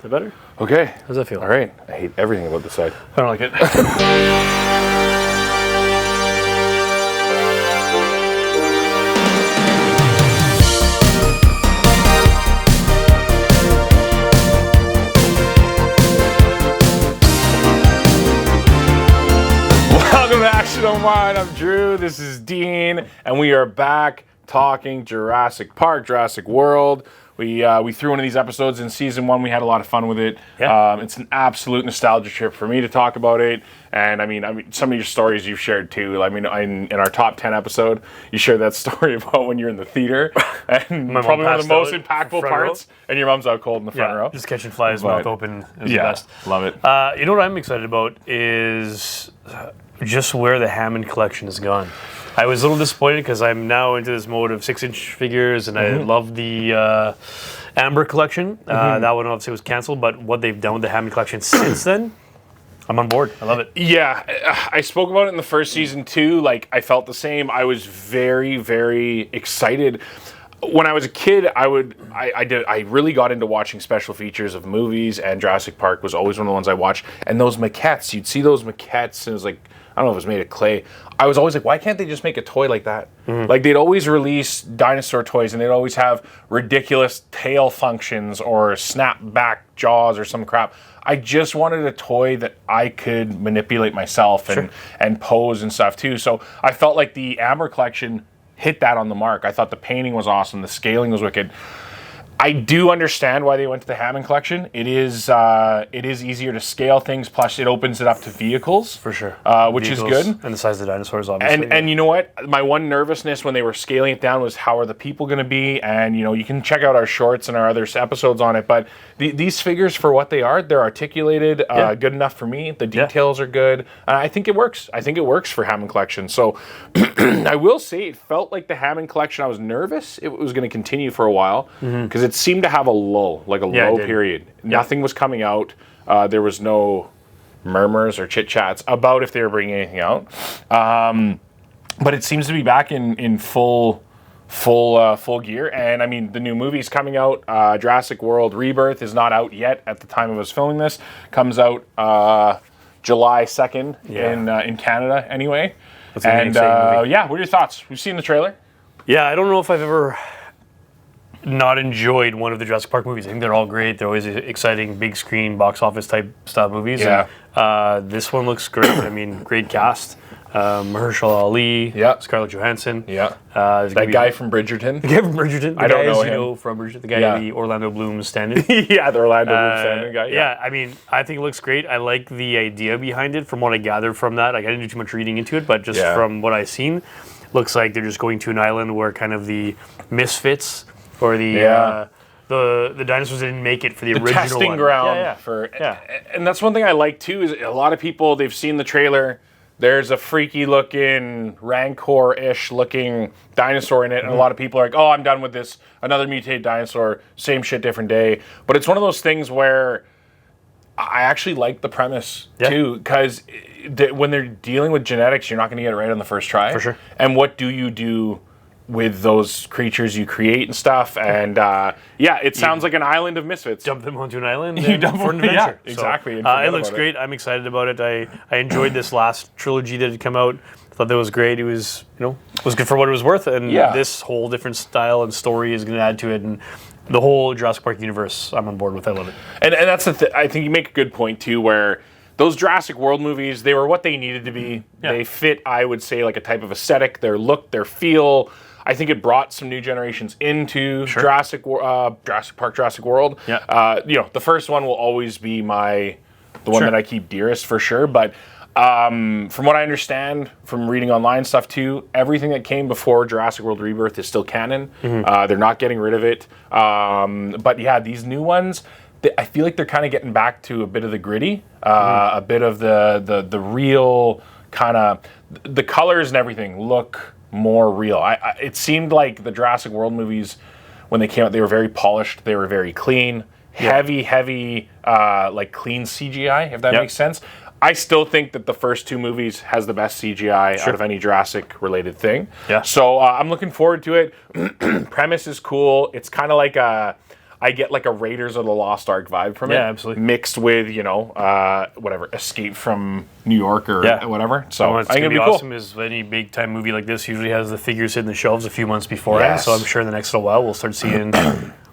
Is that better? Okay. How's that feel? All right. I hate everything about this side. I don't like it. Welcome back to Unwind. I'm Drew. This is Dean, and we are back talking Jurassic Park, Jurassic World. We threw one of these episodes in season 1. We had a lot of fun with it. Yeah. It's an absolute nostalgia trip for me to talk about it. And I mean, some of your stories you've shared too. I mean, in our top 10 episode, you shared that story about when you're in the theater, and probably one of the most impactful parts. And your mom's out cold in the front row, just catching flies, mouth open. It was the best. Love it. You know what I'm excited about is just where the Hammond collection has gone. I was a little disappointed because I'm now into this mode of 6-inch figures, and I love the Amber collection. That one obviously was canceled, but what they've done with the Hammond collection since then, I'm on board. I love it. Yeah, I spoke about it in the first season too. Like, I felt the same. I was very, very excited. When I was a kid, I really got into watching special features of movies, and Jurassic Park was always one of the ones I watched. And those maquettes, you'd see those maquettes, and it was like, I don't know if it was made of clay. I was always like, why can't they just make a toy like that? Like, they'd always release dinosaur toys, and they'd always have ridiculous tail functions or snap back jaws or some crap. I just wanted a toy that I could manipulate myself and pose and stuff too. So I felt like the Amber collection hit that on the mark. I thought the painting was awesome. The scaling was wicked. I do understand why they went to the Hammond collection. It is easier to scale things. Plus, it opens it up to vehicles For sure. which is good. And the size of the dinosaurs, obviously. And you know what? My one nervousness when they were scaling it down was, how are the people going to be? And you can check out our shorts and our other episodes on it. But these figures, for what they are, they're articulated, good enough for me. The details are good. I think it works. I think it works for Hammond collection. So I will say, it felt like the Hammond collection. I was nervous it was going to continue for a while because it seemed to have a lull, like a low period. Nothing was coming out. There was no murmurs or chit chats about if they were bringing anything out. But it seems to be back in full gear. And I mean, the new movie's coming out. Jurassic World Rebirth is not out yet at the time of us filming this. Comes out July 2nd in Canada anyway. And what are your thoughts? We've seen the trailer. Yeah, I don't know if I've ever not enjoyed one of the Jurassic Park movies. I think they're all great. They're always exciting, big screen, box office type style movies. Yeah. And, this one looks great. I mean, great cast. Mahershala Ali. Yeah. Scarlett Johansson. Yeah. That guy from Bridgerton. The guy from Bridgerton. I don't know him. From Bridgerton. The guy the Orlando Bloom stand-in. Yeah, the Orlando Bloom stand-in guy. Yeah, I mean, I think it looks great. I like the idea behind it from what I gathered from that. Like, I didn't do too much reading into it, but just from what I've seen, looks like they're just going to an island where kind of the misfits or the dinosaurs didn't make it for the original testing one. ground and that's one thing I like too, is a lot of people, they've seen the trailer, there's a freaky looking Rancor-ish looking dinosaur in it, and a lot of people are like, oh, I'm done with this, another mutated dinosaur, same shit, different day. But it's one of those things where I actually like the premise too, because when they're dealing with genetics, you're not going to get it right on the first try. For sure. And what do you do with those creatures you create and stuff? And it sounds like an island of misfits. Dump them onto an island You dump for an them, adventure. exactly. So, it looks great. I'm excited about it. I enjoyed this last trilogy that had come out. I thought that was great. It was, was good for what it was worth. And this whole different style and story is going to add to it. And the whole Jurassic Park universe, I'm on board with. I love it. And that's I think you make a good point too, where those Jurassic World movies, they were what they needed to be. Yeah. They fit, I would say, like a type of aesthetic, their look, their feel. I think it brought some new generations into Jurassic Park, Jurassic World. Yeah. The first one will always be the one that I keep dearest for sure. But from what I understand from reading online stuff too, everything that came before Jurassic World Rebirth is still canon. They're not getting rid of it. But yeah, these new ones, I feel like they're kind of getting back to a bit of the gritty, a bit of the real kind of, the colors and everything look more real. It seemed like the Jurassic World movies, when they came out, they were very polished, they were very clean, heavy, like clean CGI, if that makes sense. I still think that the first two movies has the best CGI out of any Jurassic-related thing. Yeah. So I'm looking forward to it. Premise is cool. It's kind of like a I get like a Raiders of the Lost Ark vibe from it. Yeah, absolutely. Mixed with, whatever, Escape from New York or whatever. So what's going to be awesome is any big time movie like this usually has the figures hitting the shelves a few months beforehand. Yes. So I'm sure in the next little while we'll start seeing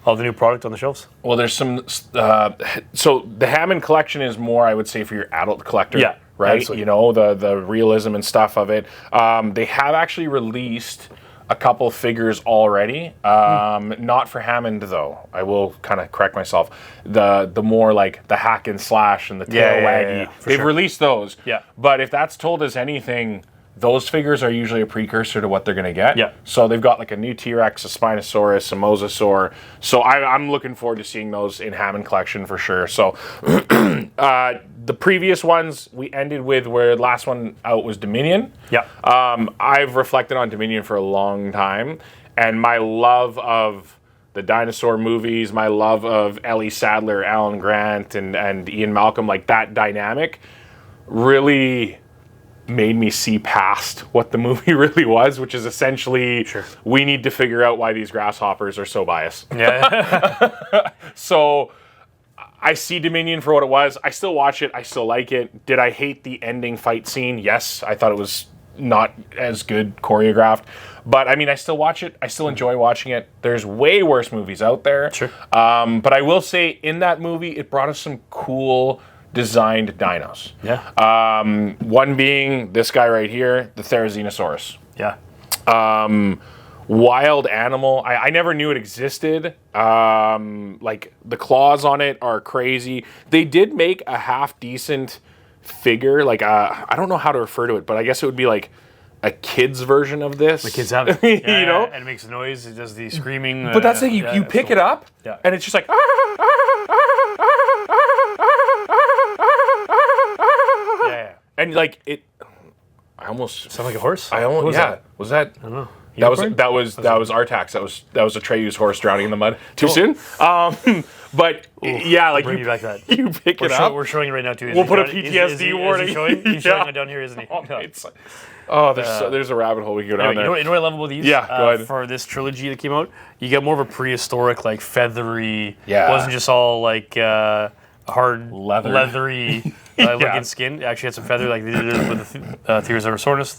all the new product on the shelves. Well, there's some. So the Hammond collection is more, I would say, for your adult collector. Yeah, right. absolutely. The realism and stuff of it. They have actually released a couple figures already. Not for Hammond though. I will kind of correct myself. The more like the hack and slash and the tail waggy. They've released those. Yeah. But if that's told us anything, those figures are usually a precursor to what they're going to get. Yeah. So they've got like a new T-Rex, a Spinosaurus, a Mosasaur. So I'm looking forward to seeing those in Hammond collection for sure. So the previous ones we ended with where the last one out was Dominion. Yeah. I've reflected on Dominion for a long time, and my love of the dinosaur movies, my love of Ellie Sadler, Alan Grant, and Ian Malcolm, like that dynamic really made me see past what the movie really was, which is essentially we need to figure out why these grasshoppers are so biased. Yeah. So I see Dominion for what it was. I still watch it. I still like it. Did I hate the ending fight scene? Yes. I thought it was not as good choreographed. But I mean, I still watch it. I still enjoy watching it. There's way worse movies out there. Sure. But I will say in that movie, it brought us some cool designed dinos. Yeah. One being this guy right here, the Therizinosaurus. Yeah. Wild animal. I never knew it existed. Like the claws on it are crazy. They did make a half decent figure. Like I don't know how to refer to it, but I guess it would be like a kid's version of this. The kids have it. You know? And it makes a noise. It does the screaming. But that's it. You pick it up, and it's just like. Yeah. And like it, I almost Sound like a horse? I almost Was that? I don't know. That was Artax. That was Atreyu's horse drowning in the mud. Too soon. But yeah, like bring you back that. you pick it up. We're showing it right now too. We'll put a PTSD warning. Is he showing? He's showing it down here, isn't he? There's a rabbit hole we can go down You know what I love about these? Yeah, go ahead. For this trilogy that came out, you get more of a prehistoric, like feathery. Yeah. It wasn't just all like hard, leathery looking skin. It actually had some feather, like they did with the Therizinosaurus.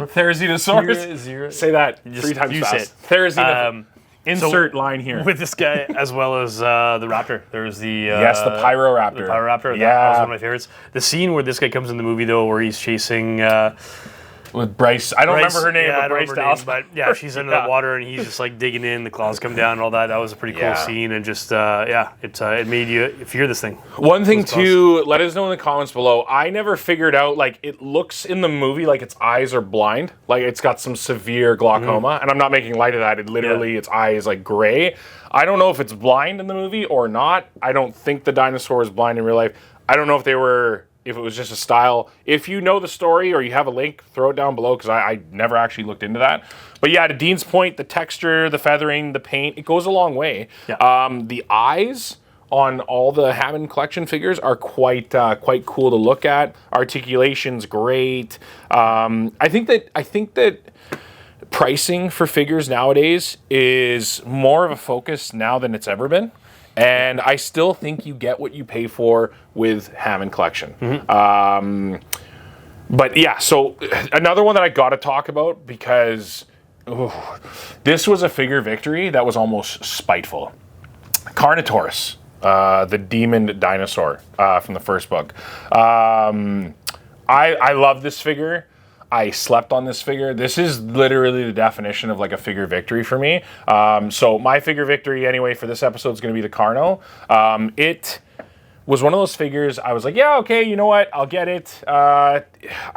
Therizinosaurus. Say that 3 times fast. Therizinosaurus. Insert line here. With this guy, as well as the raptor. There's the... the Pyroraptor. The Pyroraptor. Yeah. That was one of my favorites. The scene where this guy comes in the movie, though, where he's chasing... with Bryce. I don't remember her name, but Bryce Dallas. But yeah, she's under the water and he's just like digging in, the claws come down and all that. That was a pretty cool scene, and just it made you fear this thing. One thing too, let us know in the comments below. I never figured out, like, it looks in the movie like its eyes are blind. Like it's got some severe glaucoma, and I'm not making light of that. It literally its eye is like gray. I don't know if it's blind in the movie or not. I don't think the dinosaur is blind in real life. I don't know if it was just a style. If you know the story or you have a link, throw it down below, because I never actually looked into that. But yeah, to Dean's point, the texture, the feathering, the paint, it goes a long way. Yeah. The eyes on all the Hammond collection figures are quite cool to look at. Articulation's great. I think that pricing for figures nowadays is more of a focus now than it's ever been. And I still think you get what you pay for with Hammond collection. But yeah, so another one that I got to talk about, because this was a figure victory that was almost spiteful. Carnotaurus, the demon dinosaur from the first book. I love this figure. I slept on this figure. This is literally the definition of like a figure victory for me. So my figure victory anyway for this episode is going to be the Carno. It was one of those figures I was like, yeah, okay, you know what? I'll get it. I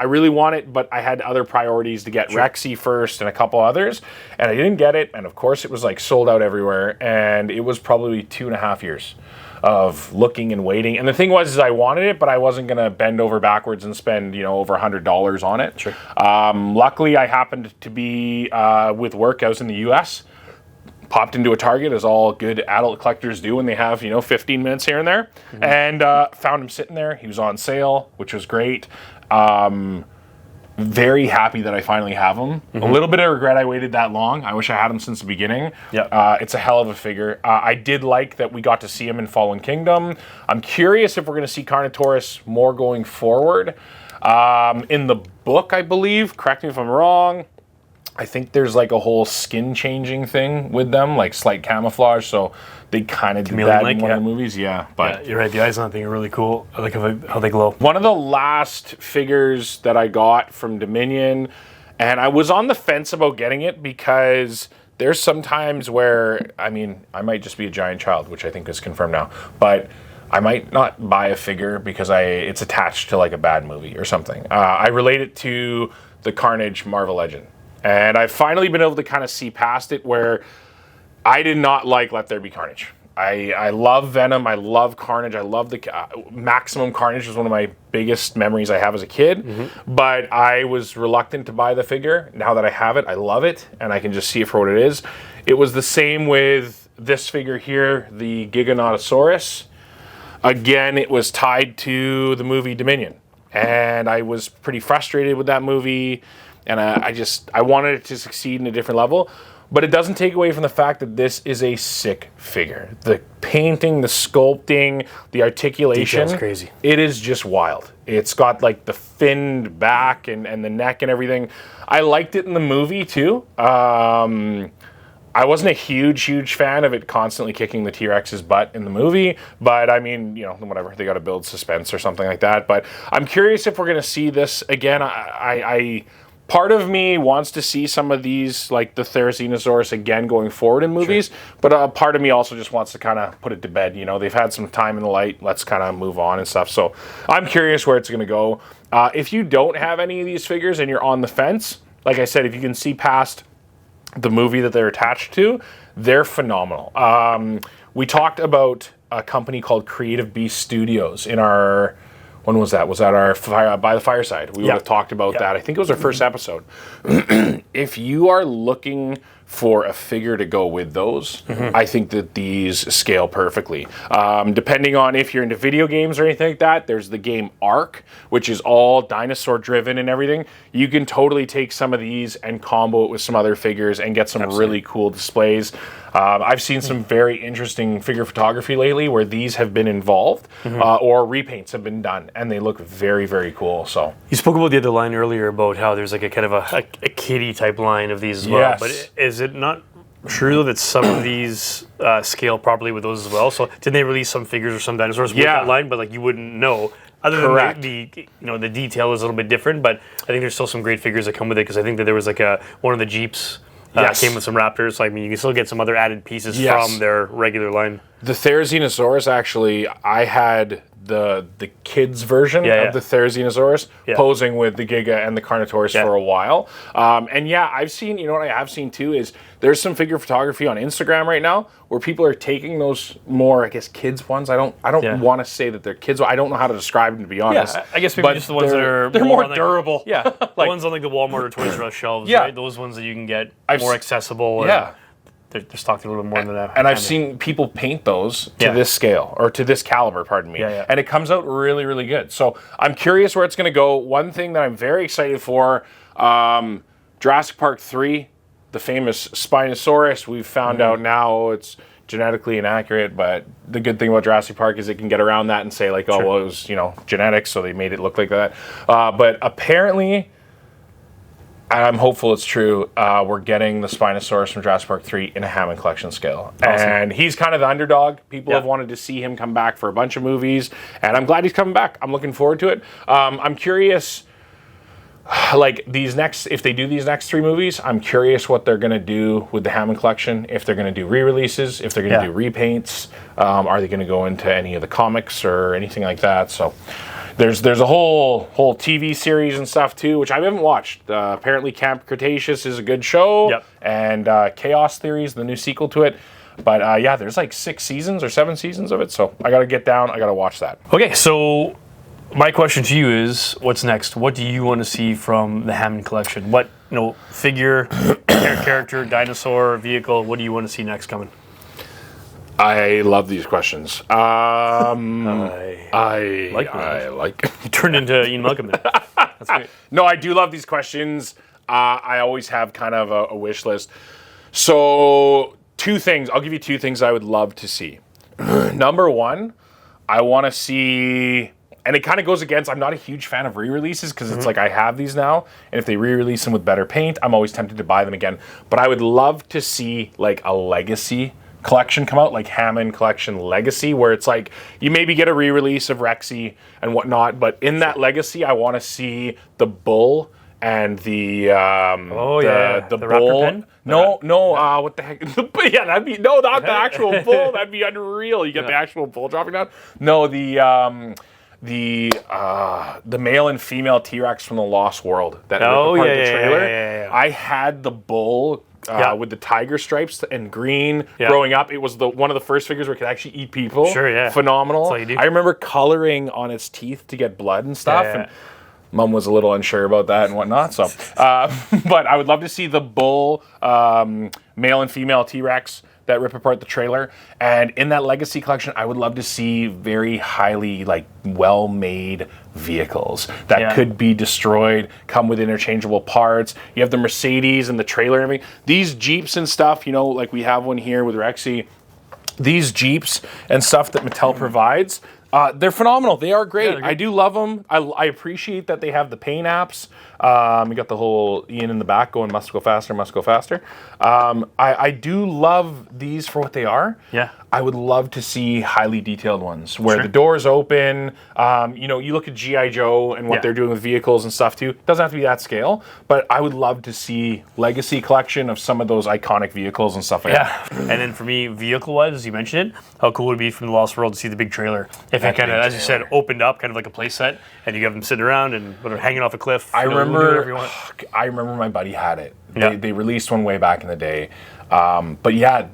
really want it, but I had other priorities to get Rexy first and a couple others, and I didn't get it. And of course it was like sold out everywhere, and it was probably 2.5 years of looking and waiting. And the thing was, is I wanted it, but I wasn't going to bend over backwards and spend, over $100 on it. Sure. Luckily, I happened to be with work. I was in the U.S., popped into a Target, as all good adult collectors do when they have, 15 minutes here and there, and found him sitting there. He was on sale, which was great. very happy that I finally have them. A little bit of regret I waited that long. I wish I had them since the beginning. Yeah. It's a hell of a figure. I did like that we got to see him in Fallen Kingdom. I'm curious if we're going to see Carnotaurus more going forward. In the book, I believe, correct me if I'm wrong, I think there's like a whole skin changing thing with them, like slight camouflage. So they kind of do that in one of the movies. Yeah, but yeah, you're right. The eyes on that thing are really cool. I like how they glow. One of the last figures that I got from Dominion, and I was on the fence about getting it because there's some times where, I mean, I might just be a giant child, which I think is confirmed now, but I might not buy a figure because it's attached to like a bad movie or something. I relate it to the Carnage Marvel Legend. And I've finally been able to kind of see past it where I did not like Let There Be Carnage. I love Venom. I love Carnage. I love the Maximum Carnage was one of my biggest memories I have as a kid. But I was reluctant to buy the figure. Now that I have it, I love it. And I can just see it for what it is. It was the same with this figure here, the Giganotosaurus. Again, it was tied to the movie Dominion. And I was pretty frustrated with that movie. And I wanted it to succeed in a different level. But it doesn't take away from the fact that this is a sick figure. The painting, the sculpting, the articulation. Detail's crazy. It is just wild. It's got like the finned back and the neck and everything. I liked it in the movie too. I wasn't a huge fan of it constantly kicking the T-Rex's butt in the movie, but I mean, you know, whatever. They got to build suspense or something like that. But I'm curious if we're going to see this again. Part of me wants to see some of these, like the Therizinosaurus again going forward in movies, but a part of me also just wants to kind of put it to bed. You know, they've had some time in the light. Let's kind of move on and stuff. So I'm curious where it's going to go. If you don't have any of these figures and you're on the fence, like I said, if you can see past the movie that they're attached to, they're phenomenal. We talked about a company called Creative Beast Studios in our... When was that? Was that our By the Fireside? We would have talked about that. I think it was our first episode. If you are looking for a figure to go with those, I think that these scale perfectly. Depending on if you're into video games or anything like that, there's the game Ark, which is all dinosaur driven and everything. You can totally take some of these and combo it with some other figures and get some really cool displays. I've seen some very interesting figure photography lately where these have been involved or repaints have been done, and they look very, very cool. So you spoke about the other line earlier about how there's like a kind of a kitty type line of these as well. Yes. But is it not true that some of these scale properly with those as well? So did they release some figures or some dinosaurs with that line, but like you wouldn't know? Other than the detail is a little bit different, but I think there's still some great figures that come with it because I think that there was like one of the Jeeps came with some raptors. So I mean, you can still get some other added pieces from their regular line. The Therizinosaurus, actually, I had the kids version of the Therizinosaurus posing with the Giga and the Carnotaurus for a while. And I've seen, you know what I have seen too is there's some figure photography on Instagram right now where people are taking those more, I guess, kids ones. I don't want to say that they're kids. I don't know how to describe them, to be honest. I guess maybe just the ones that are they're more durable. The ones on like the Walmart or Toys R Us shelves, right? Those ones that you can get more accessible. They're stocked a little bit more than that. And I've seen people paint those to this scale, or to this caliber, pardon me. And it comes out really, really good. So I'm curious where it's going to go. One thing that I'm very excited for, Jurassic Park 3, the famous Spinosaurus, we've found out now it's genetically inaccurate, but the good thing about Jurassic Park is it can get around that and say like, oh, well, it was, genetics, so they made it look like that. But apparently... I'm hopeful it's true. We're getting the Spinosaurus from Jurassic Park 3 in a Hammond Collection scale. Awesome. And he's kind of the underdog. People have wanted to see him come back for a bunch of movies, and I'm glad he's coming back. I'm looking forward to it. I'm curious, like if they do these next 3 movies, I'm curious what they're going to do with the Hammond Collection, if they're going to do re-releases, if they're going to do repaints, are they going to go into any of the comics or anything like that? So... There's a whole TV series and stuff too, which I haven't watched. Apparently, Camp Cretaceous is a good show, and Chaos Theory is the new sequel to it. But there's like 6 seasons or 7 seasons of it, so I got to get down. I got to watch that. Okay, so my question to you is, what's next? What do you want to see from the Hammond Collection? What figure, character, dinosaur, vehicle? What do you want to see next coming? I love these questions. I like You turned into Ian Malcolm there. That's That's great. No, I do love these questions. I always have kind of a wish list. So 2 things. I'll give you 2 things I would love to see. Number 1, I want to see, and it kind of goes against, I'm not a huge fan of re-releases because it's like I have these now, and if they re-release them with better paint, I'm always tempted to buy them again. But I would love to see like a legacy collection come out, like Hammond Collection Legacy, where it's like you maybe get a re-release of Rexy and whatnot, but in that Legacy, I want to see the bull and the the bull. Pen? No, what the heck? Yeah, that'd be not the actual bull. That'd be unreal. You get the actual bull dropping down. No, the male and female T-Rex from the Lost World. That part of the trailer. Yeah. I had the bull. With the tiger stripes and green growing up. It was one of the first figures where it could actually eat people. Sure, yeah. Phenomenal. That's all you do. I remember coloring on its teeth to get blood and stuff. And Mom was a little unsure about that and whatnot. So, but I would love to see the bull, male and female T-Rex that rip apart the trailer. And in that Legacy collection, I would love to see very highly well-made vehicles that could be destroyed, come with interchangeable parts. You have the Mercedes and the trailer and everything. These Jeeps and stuff, like we have one here with Rexy. These Jeeps and stuff that Mattel provides, they're phenomenal. They are great. I do love them. I appreciate that they have the paint apps. You got the whole Ian in the back going, must go faster, must go faster. I do love these for what they are. Yeah. I would love to see highly detailed ones where the doors open. You look at G.I. Joe and what they're doing with vehicles and stuff too. It doesn't have to be that scale, but I would love to see Legacy collection of some of those iconic vehicles and stuff like that. And then for me, vehicle-wise, as you mentioned it, how cool would it be from the Lost World to see the big trailer? If it kind of, as you said, opened up, kind of like a play set, and you have them sitting around and hanging off a cliff. I remember my buddy had it. They released one way back in the day. But yeah,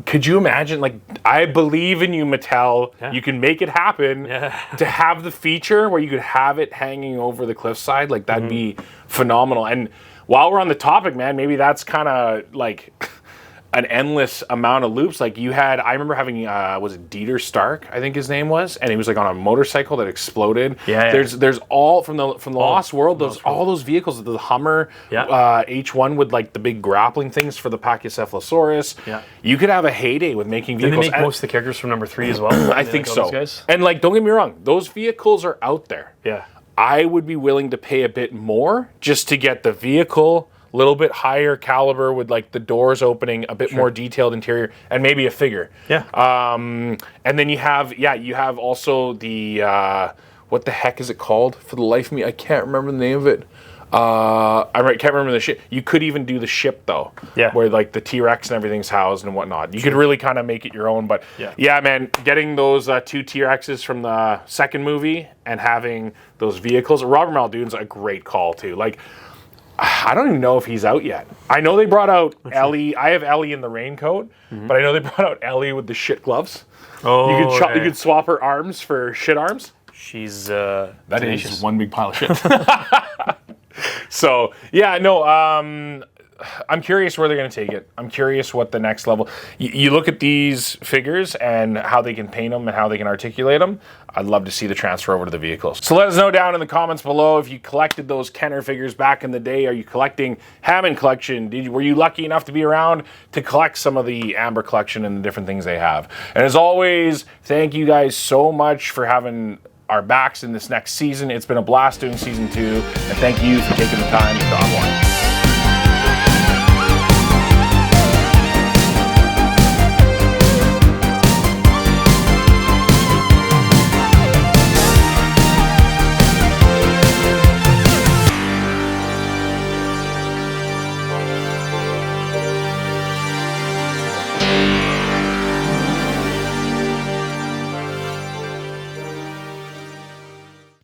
could you imagine, I believe in you, Mattel. Yeah. You can make it happen to have the feature where you could have it hanging over the cliffside. That'd be phenomenal. And while we're on the topic, man, maybe that's kind of an endless amount of loops. I remember having, was it Dieter Stark, I think his name was, and he was on a motorcycle that exploded. There's all from the Lost World, all those vehicles, the Hummer H1 with the big grappling things for the Pachycephalosaurus. Yeah. You could have a heyday with making vehicles. Did they make most of the characters from number 3 as well? I think so. And don't get me wrong, those vehicles are out there. Yeah. I would be willing to pay a bit more just to get the vehicle, a little bit higher caliber with the doors opening, a bit more detailed interior, and maybe a figure. Yeah. And then you have also the what the heck is it called? For the life of me, I can't remember the name of it. I can't remember the ship. You could even do the ship though, where the T-Rex and everything's housed and whatnot. You could really kind of make it your own. But yeah, man, getting those 2 T-Rexes from the second movie and having those vehicles. Robert Muldoon's a great call too. I don't even know if he's out yet. I know they brought out Ellie. I have Ellie in the raincoat, but I know they brought out Ellie with the shit gloves. Oh, you could swap her arms for shit arms. She's that is one big pile of shit. So yeah, no. I'm curious where they're going to take it. I'm curious what the next level. You look at these figures and how they can paint them and how they can articulate them. I'd love to see the transfer over to the vehicles. So let us know down in the comments below if you collected those Kenner figures back in the day. Are you collecting Hammond collection? Were you lucky enough to be around to collect some of the Amber collection and the different things they have? And as always, thank you guys so much for having our backs in this next season. It's been a blast doing season 2, and thank you for taking the time to unwind.